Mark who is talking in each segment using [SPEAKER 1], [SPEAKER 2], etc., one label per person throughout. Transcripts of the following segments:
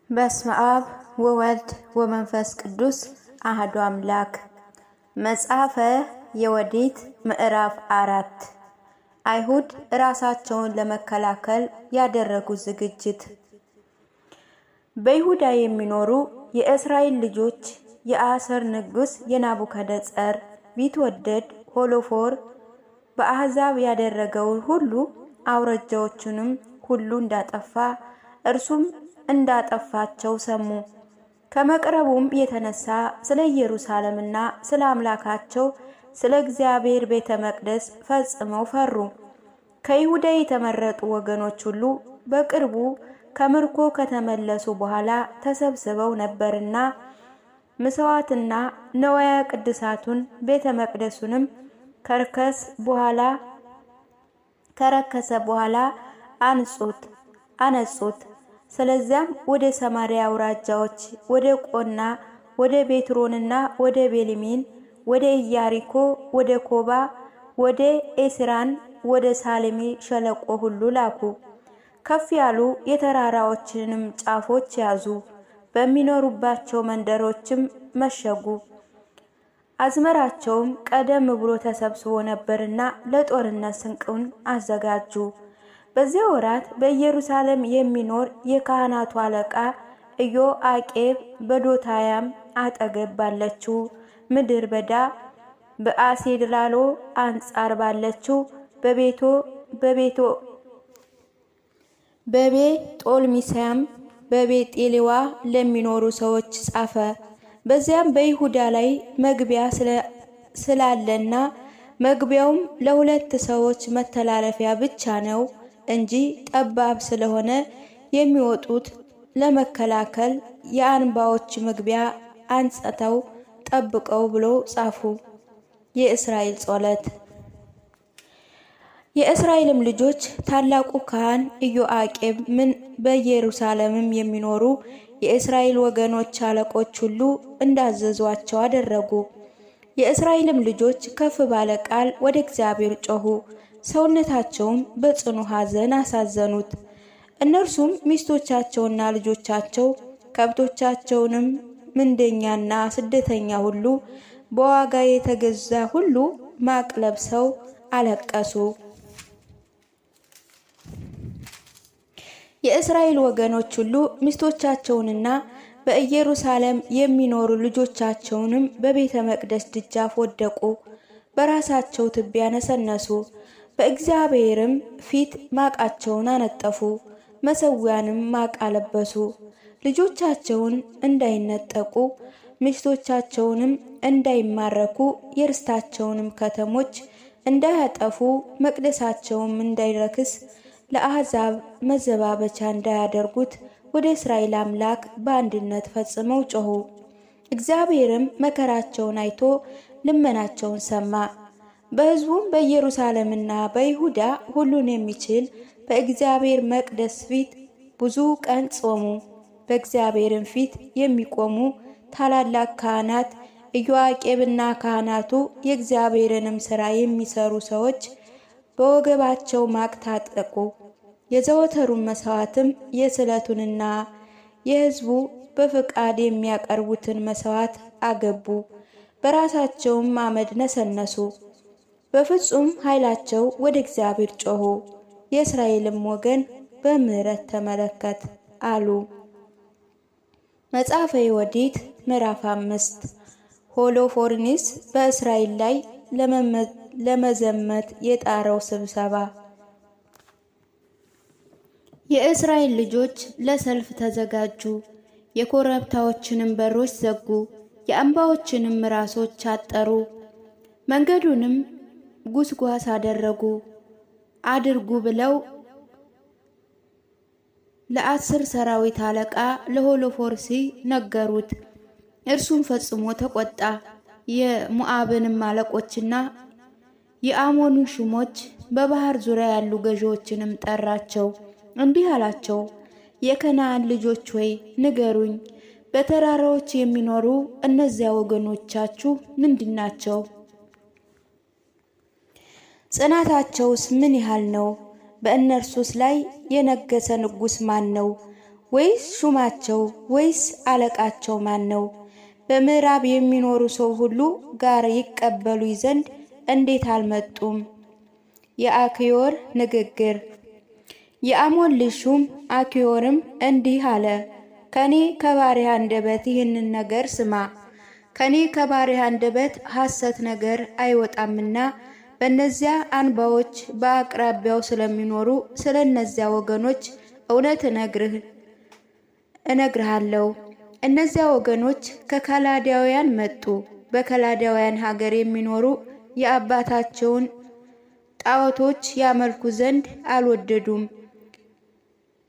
[SPEAKER 1] በስመ አብ ወወልድ ወመንፈስ ቅዱስ አሐዱ አምላክ። መጽሐፈ የወዲት ምዕራፍ 4 አይሁድ ራሳቸውን ለመከላከል ያደረጉት ዝግጅት። በይሁዳ የሚኖሩ የእስራኤል ልጆች የአሦር ንጉሥ የናቡከደነፆር ቢትወደድ ሆሎፎር በአሕዛብ ያደረገውን ሁሉ አውራጃዎቹንም ሁሉ እንዳጠፋ እርሱም እንዳጠፋቸው ሰሙ። ከመቅረቡም የተነሳ ስለ ኢየሩሳሌምና ስለ አምላካቸው ስለ እግዚአብሔር ቤተ መቅደስ ፈጽመው ፈሩ። ከይሁዳ የተመረጡ ወገኖች ሁሉ በቅርቡ ከምርኮ ከተመለሱ በኋላ ተሰብስበው ነበርና መስዋዕትና ነዋያ ቅድሳቱን ቤተ መቅደሱንም ከረከሰ በኋላ አነጹት። ስለዚያም ወደ ሰማርያ አውራጃዎች ወደ ቆና ወደ ቤትሮንና ወደ ቤልሚን ወደ ኢያሪኮ ወደ ኮባ ወደ ኤስራን ወደ ሳሌሜ ሸለቆ ሁሉ ላኩ። ከፍ ያሉ የተራራዎችንም ጫፎች ያዙ። በሚኖሩባቸው መንደሮችም መሸጉ። አዝመራቸውም ቀደም ብሎ ተሰብስቦ ነበርና ለጦርነት ስንቁን አዘጋጁ። በዚያ ወራት በኢየሩሳሌም የሚኖር የካህናቱ አለቃ ኢዮአቄም በዶታያም አጠገብ ባለችው ምድረ በዳ በአሴድላሎ አንጻር ባለችው በቤጦልሚሳም በቤጤልዋ ለሚኖሩ ሰዎች ጻፈ። በዚያም በይሁዳ ላይ መግቢያ ስላለና መግቢያውም ለሁለት ሰዎች መተላለፊያ ብቻ ነው እንጂ ጠባብ ስለሆነ የሚወጡት ለመከላከል የአንባዎች መግቢያ አንጽተው ጠብቀው ብሎ ጻፉ። የእስራኤል ጸሎት። የእስራኤልም ልጆች ታላቁ ካህን ኢዮአቄም በኢየሩሳሌምም የሚኖሩ የእስራኤል ወገኖች አለቆች ሁሉ እንዳዘዟቸው አደረጉ። የእስራኤልም ልጆች ከፍ ባለ ቃል ወደ እግዚአብሔር ጮኹ። ሰውነታቸውም በጽኑ ሐዘን አሳዘኑት። እነርሱም ሚስቶቻቸውና ልጆቻቸው ከብቶቻቸውንም ምንደኛና ስደተኛ ሁሉ በዋጋ የተገዛ ሁሉ ማቅ ለብሰው አለቀሱ። የእስራኤል ወገኖች ሁሉ ሚስቶቻቸውንና በኢየሩሳሌም የሚኖሩ ልጆቻቸውንም በቤተ መቅደስ ደጃፍ ወደቁ። በራሳቸው ትቢያ ነሰነሱ። በእግዚአብሔርም ፊት ማቃቸውን አነጠፉ። መሠዊያንም ማቅ አለበሱ። ልጆቻቸውን እንዳይነጠቁ ሚስቶቻቸውንም እንዳይማረኩ የርስታቸውንም ከተሞች እንዳያጠፉ መቅደሳቸውም እንዳይረክስ ለአሕዛብ መዘባበቻ እንዳያደርጉት ወደ እስራኤል አምላክ በአንድነት ፈጽመው ጮኹ። እግዚአብሔርም መከራቸውን አይቶ ልመናቸውን ሰማ። በሕዝቡም በኢየሩሳሌምና በይሁዳ ሁሉን የሚችል በእግዚአብሔር መቅደስ ፊት ብዙ ቀን ጾሙ። በእግዚአብሔርም ፊት የሚቆሙ ታላላቅ ካህናት ኢዮአቄምና ካህናቱ የእግዚአብሔርንም ሥራ የሚሰሩ ሰዎች በወገባቸው ማቅ ታጠቁ። የዘወትሩን መሥዋዕትም የስዕለቱንና የሕዝቡ በፍቃድ የሚያቀርቡትን መሥዋዕት አገቡ። በራሳቸውም አመድ ነሰነሱ። በፍጹም ኃይላቸው ወደ እግዚአብሔር ጮኹ። የእስራኤልም ወገን በምሕረት ተመለከት አሉ። መጽሐፈ የወዲት ምዕራፍ 5 ሆሎፎርኒስ በእስራኤል ላይ ለመዘመት የጣረው ስብሰባ። የእስራኤል ልጆች ለሰልፍ ተዘጋጁ። የኮረብታዎችንም በሮች ዘጉ። የአምባዎችንም ራሶች አጠሩ። መንገዱንም ጉስጓስ አድርጉ ብለው ለ10 ሰራዊት አለቃ ለሆሎፎርሲ ነገሩት። እርሱም ፈጽሞ ተቆጣ። የሞዓብንም አለቆችና የአሞኑን ሹሞች በባህር ዙሪያ ያሉ ገዢዎችንም ጠራቸው። እንዲህ አላቸው፣ የከነዓን ልጆች ሆይ ንገሩኝ፣ በተራራዎች የሚኖሩ እነዚያ ወገኖቻችሁ ምንድናቸው? ጽናታቸውስ ምን ያህል ነው? በእነርሱስ ላይ የነገሰ ንጉሥ ማን ነው? ወይስ ሹማቸው ወይስ አለቃቸው ማን ነው? በምዕራብ የሚኖሩ ሰው ሁሉ ጋር ይቀበሉኝ ዘንድ እንዴት አልመጡም? የአክዮር ንግግር። የአሞን ልጅ ሹም አክዮርም እንዲህ አለ፣ ከኔ ከባሪያ አንደበት ይህንን ነገር ስማ። ከኔ ከባሪያ አንደበት ሐሰት ነገር አይወጣምና በእነዚያ አንባዎች በአቅራቢያው ስለሚኖሩ ስለ እነዚያ ወገኖች እውነት እነግርሃለሁ። እነዚያ ወገኖች ከከላዳውያን መጡ። በከላዳውያን ሀገር የሚኖሩ የአባታቸውን ጣዖቶች ያመልኩ ዘንድ አልወደዱም።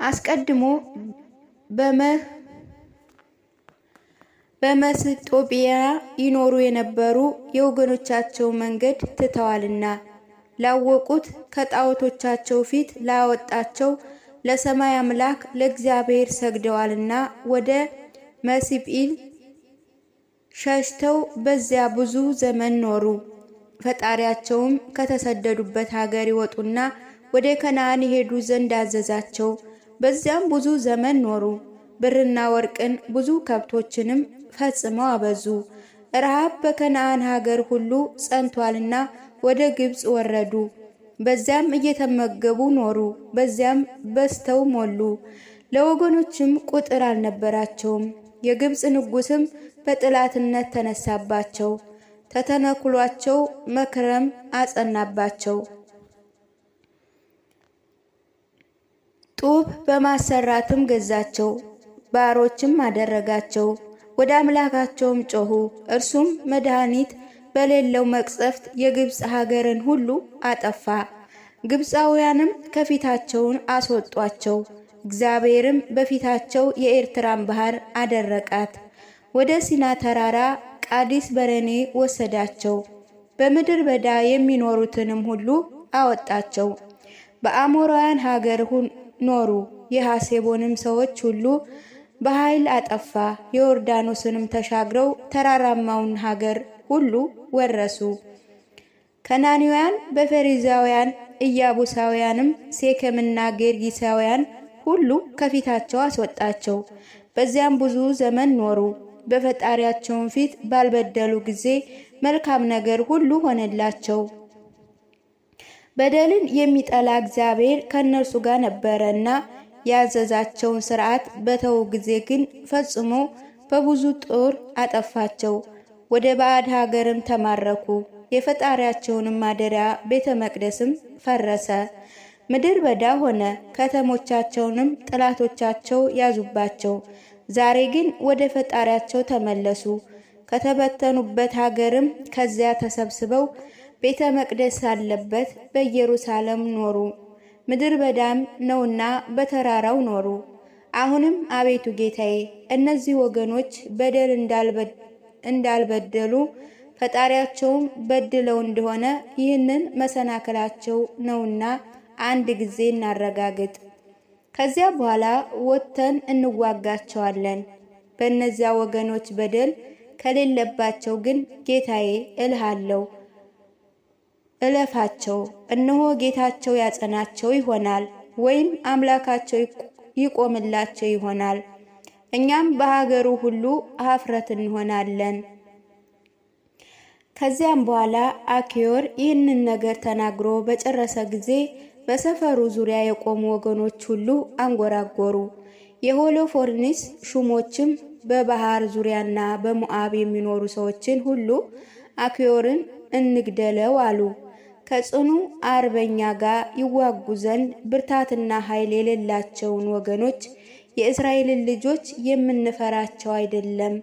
[SPEAKER 1] አስቀድሞ በመስጦጵያ ይኖሩ የነበሩ የወገኖቻቸው መንገድ ትተዋልና ላወቁት ከጣዖቶቻቸው ፊት ላወጣቸው ለሰማይ አምላክ ለእግዚአብሔር ሰግደዋልና ወደ መስጲል ሸሽተው በዚያ ብዙ ዘመን ኖሩ። ፈጣሪያቸውም ከተሰደዱበት ሀገር ይወጡና ወደ ከነዓን ይሄዱ ዘንድ አዘዛቸው። በዚያም ብዙ ዘመን ኖሩ። ብርና ወርቅን ብዙ ከብቶችንም ፈጽመው አበዙ። ረሃብ በከነዓን ሀገር ሁሉ ጸንቷልና ወደ ግብጽ ወረዱ። በዚያም እየተመገቡ ኖሩ። በዚያም በስተው ሞሉ። ለወገኖችም ቁጥር አልነበራቸውም። የግብጽ ንጉሥም በጥላትነት ተነሳባቸው። ተተነክሏቸው መከራም አጸናባቸው። ጡብ በማሰራትም ገዛቸው፣ ባሮችም አደረጋቸው። ወደ አምላካቸውም ጮኹ። እርሱም መድኃኒት በሌለው መቅሰፍት የግብጽ ሀገርን ሁሉ አጠፋ። ግብፃውያንም ከፊታቸውን አስወጧቸው። እግዚአብሔርም በፊታቸው የኤርትራን ባህር አደረቃት። ወደ ሲና ተራራ ቃዲስ በረኔ ወሰዳቸው። በምድር በዳ የሚኖሩትንም ሁሉ አወጣቸው። በአሞራውያን ሀገር ኖሩ። የሐሴቦንም ሰዎች ሁሉ በኃይል አጠፋ። የዮርዳኖስንም ተሻግረው ተራራማውን ሀገር ሁሉ ወረሱ። ከናንያውያን በፌሪዛውያን ኢያቡሳውያንም ሴኬምና ጌርጌሳውያን ሁሉ ከፊታቸው አስወጣቸው። በዚያም ብዙ ዘመን ኖሩ። በፈጣሪያቸውን ፊት ባልበደሉ ጊዜ መልካም ነገር ሁሉ ሆነላቸው። በደልን የሚጠላ እግዚአብሔር ከእነርሱ ጋር ነበረና ያዘዛቸውን ሥርዓት በተው ጊዜ ግን ፈጽሞ በብዙ ጦር አጠፋቸው። ወደ ባዕድ ሀገርም ተማረኩ። የፈጣሪያቸውንም ማደሪያ ቤተ መቅደስም ፈረሰ፣ ምድር በዳ ሆነ። ከተሞቻቸውንም ጠላቶቻቸው ያዙባቸው። ዛሬ ግን ወደ ፈጣሪያቸው ተመለሱ። ከተበተኑበት ሀገርም ከዚያ ተሰብስበው ቤተ መቅደስ አለበት በኢየሩሳሌም ኖሩ። ምድር በዳም ነውና በተራራው ኖሩ። አሁንም አቤቱ ጌታዬ፣ እነዚህ ወገኖች በደል እንዳልበደሉ ፈጣሪያቸውም በድለው እንደሆነ ይህንን መሰናከላቸው ነውና አንድ ጊዜ እናረጋግጥ። ከዚያ በኋላ ወጥተን እንዋጋቸዋለን። በእነዚያ ወገኖች በደል ከሌለባቸው ግን ጌታዬ እልሃለሁ እለፋቸው። እነሆ ጌታቸው ያጸናቸው ይሆናል፣ ወይም አምላካቸው ይቆምላቸው ይሆናል። እኛም በሀገሩ ሁሉ ኀፍረት እንሆናለን። ከዚያም በኋላ አክዮር ይህንን ነገር ተናግሮ በጨረሰ ጊዜ በሰፈሩ ዙሪያ የቆሙ ወገኖች ሁሉ አንጎራጎሩ። የሆሎፎርኒስ ሹሞችም በባህር ዙሪያና በሞዓብ የሚኖሩ ሰዎችን ሁሉ አክዮርን እንግደለው አሉ። ከጽኑ አርበኛ ጋር ይዋጉ ዘንድ ብርታትና ኃይል የሌላቸውን ወገኖች የእስራኤልን ልጆች የምንፈራቸው አይደለም።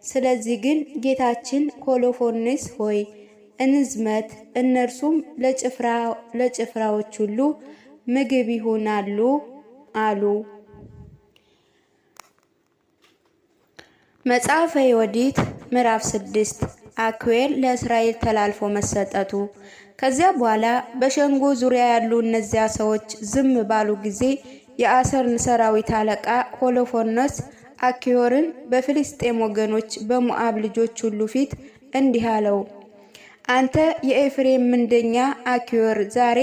[SPEAKER 1] ስለዚህ ግን ጌታችን ሆሎፎርኒስ ሆይ እንዝመት፣ እነርሱም ለጭፍራዎች ሁሉ ምግብ ይሆናሉ አሉ። መጽሐፈ ዮዲት ምዕራፍ 6 አክዮር ለእስራኤል ተላልፎ መሰጠቱ። ከዚያ በኋላ በሸንጎ ዙሪያ ያሉ እነዚያ ሰዎች ዝም ባሉ ጊዜ የአሰርን ሰራዊት አለቃ ሆሎፎርነስ አኪዮርን በፍልስጤም ወገኖች በሞዓብ ልጆች ሁሉ ፊት እንዲህ አለው፣ አንተ የኤፍሬም ምንደኛ አኪዮር ዛሬ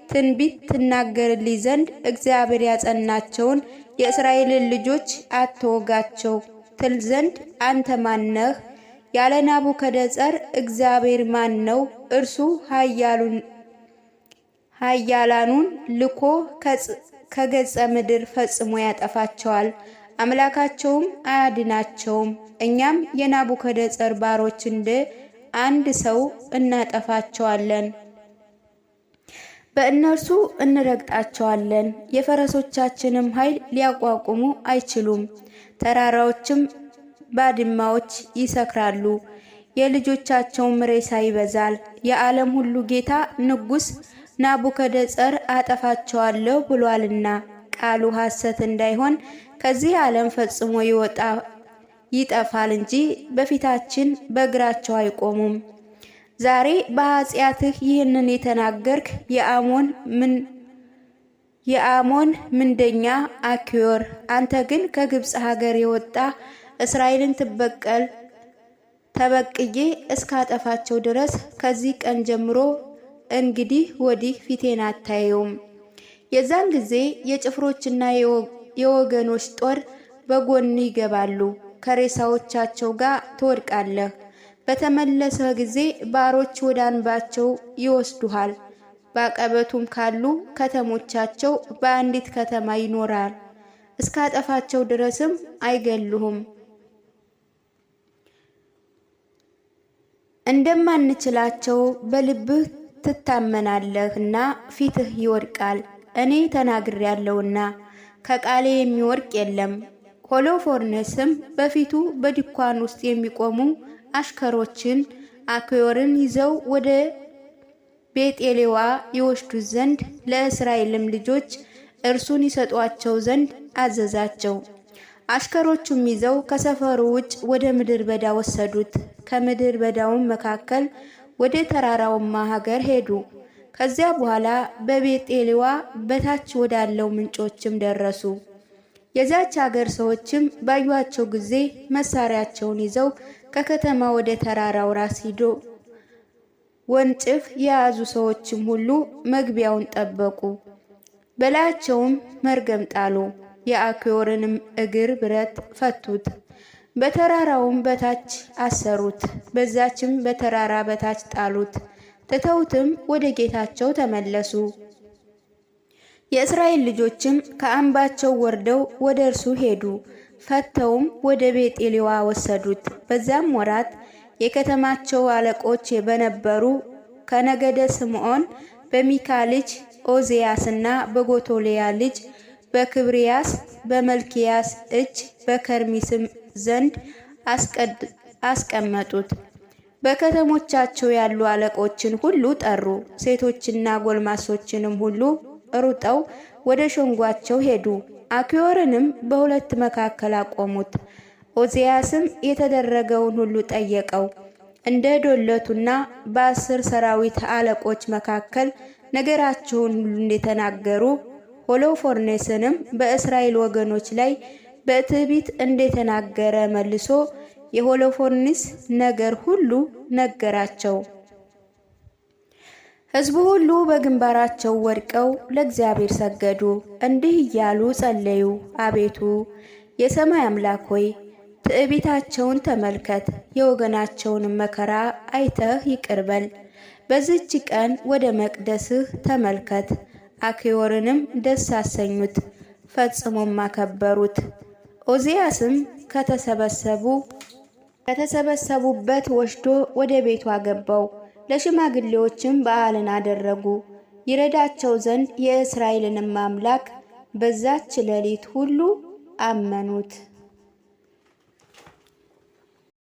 [SPEAKER 1] ትንቢት ትናገርልኝ ዘንድ እግዚአብሔር ያጸናቸውን የእስራኤልን ልጆች አትወጋቸው ትል ዘንድ አንተ ማነህ? ያለ ናቡከደጸር እግዚአብሔር ማን ነው? እርሱ ኃያላኑን ልኮ ከገጸ ምድር ፈጽሞ ያጠፋቸዋል፣ አምላካቸውም አያድናቸውም። እኛም የናቡከደጸር ባሮች እንደ አንድ ሰው እናጠፋቸዋለን፣ በእነርሱ እንረግጣቸዋለን። የፈረሶቻችንም ኃይል ሊያቋቁሙ አይችሉም። ተራራዎችም ባድማዎች ይሰክራሉ፣ የልጆቻቸውም ሬሳ ይበዛል። የዓለም ሁሉ ጌታ ንጉሥ ናቡከደጸር አጠፋቸዋለሁ ብሏልና ቃሉ ሐሰት እንዳይሆን ከዚህ ዓለም ፈጽሞ ይጠፋል እንጂ በፊታችን በእግራቸው አይቆሙም። ዛሬ በኃጢአትህ ይህንን የተናገርክ የአሞን ምንደኛ አኪዮር፣ አንተ ግን ከግብፅ ሀገር የወጣ እስራኤልን ተበቅዬ እስካጠፋቸው ድረስ ከዚህ ቀን ጀምሮ እንግዲህ ወዲህ ፊቴን አታየውም። የዛን ጊዜ የጭፍሮችና የወገኖች ጦር በጎን ይገባሉ፣ ከሬሳዎቻቸው ጋር ትወድቃለህ። በተመለሰ ጊዜ ባሮች ወደ አንባቸው ይወስዱሃል። በአቀበቱም ካሉ ከተሞቻቸው በአንዲት ከተማ ይኖራል። እስካጠፋቸው ድረስም አይገሉህም። እንደማንችላቸው በልብህ ትታመናለህና ፊትህ ይወድቃል። እኔ ተናግሬያለሁና ከቃሌ የሚወድቅ የለም። ሆሎፎርኔስም በፊቱ በድኳን ውስጥ የሚቆሙ አሽከሮችን አኪዮርን ይዘው ወደ ቤጤሌዋ ይወስዱት ዘንድ ለእስራኤልም ልጆች እርሱን ይሰጧቸው ዘንድ አዘዛቸው። አሽከሮቹም ይዘው ከሰፈሩ ውጭ ወደ ምድር በዳ ወሰዱት። ከምድር በዳውም መካከል ወደ ተራራውማ ሀገር ሄዱ። ከዚያ በኋላ በቤጤሌዋ በታች ወዳለው ምንጮችም ደረሱ። የዛች ሀገር ሰዎችም ባዩአቸው ጊዜ መሳሪያቸውን ይዘው ከከተማ ወደ ተራራው ራስ ሂዶ ወንጭፍ የያዙ ሰዎችም ሁሉ መግቢያውን ጠበቁ። በላያቸውም መርገም ጣሉ። የአኪዮርንም እግር ብረት ፈቱት፣ በተራራውም በታች አሰሩት። በዛችም በተራራ በታች ጣሉት። ትተውትም ወደ ጌታቸው ተመለሱ። የእስራኤል ልጆችም ከአምባቸው ወርደው ወደ እርሱ ሄዱ። ፈተውም ወደ ቤጤሌዋ ወሰዱት። በዛም ወራት የከተማቸው አለቆች በነበሩ ከነገደ ስምዖን በሚካ ልጅ ኦዜያስና በጎቶሊያ ልጅ በክብሪያስ በመልኪያስ እጅ በከርሚስም ዘንድ አስቀመጡት። በከተሞቻቸው ያሉ አለቆችን ሁሉ ጠሩ። ሴቶችና ጎልማሶችንም ሁሉ ሩጠው ወደ ሸንጓቸው ሄዱ። አኪዮርንም በሁለት መካከል አቆሙት። ኦዜያስም የተደረገውን ሁሉ ጠየቀው። እንደ ዶለቱና በ10 ሰራዊት አለቆች መካከል ነገራቸውን ሁሉ እንደተናገሩ ሆሎፎርኔስንም በእስራኤል ወገኖች ላይ በትዕቢት እንደተናገረ መልሶ የሆሎፎርኔስ ነገር ሁሉ ነገራቸው። ሕዝቡ ሁሉ በግንባራቸው ወድቀው ለእግዚአብሔር ሰገዱ፣ እንዲህ እያሉ ጸለዩ። አቤቱ የሰማይ አምላክ ሆይ ትዕቢታቸውን ተመልከት፣ የወገናቸውንም መከራ አይተህ ይቅር በል። በዚህች ቀን ወደ መቅደስህ ተመልከት። አኪዮርንም ደስ አሰኙት፣ ፈጽሞም አከበሩት። ኦዜያስም ከተሰበሰቡበት ወስዶ ወደ ቤቱ አገባው። ለሽማግሌዎችም በዓልን አደረጉ። ይረዳቸው ዘንድ የእስራኤልንም አምላክ በዛች ሌሊት ሁሉ አመኑት።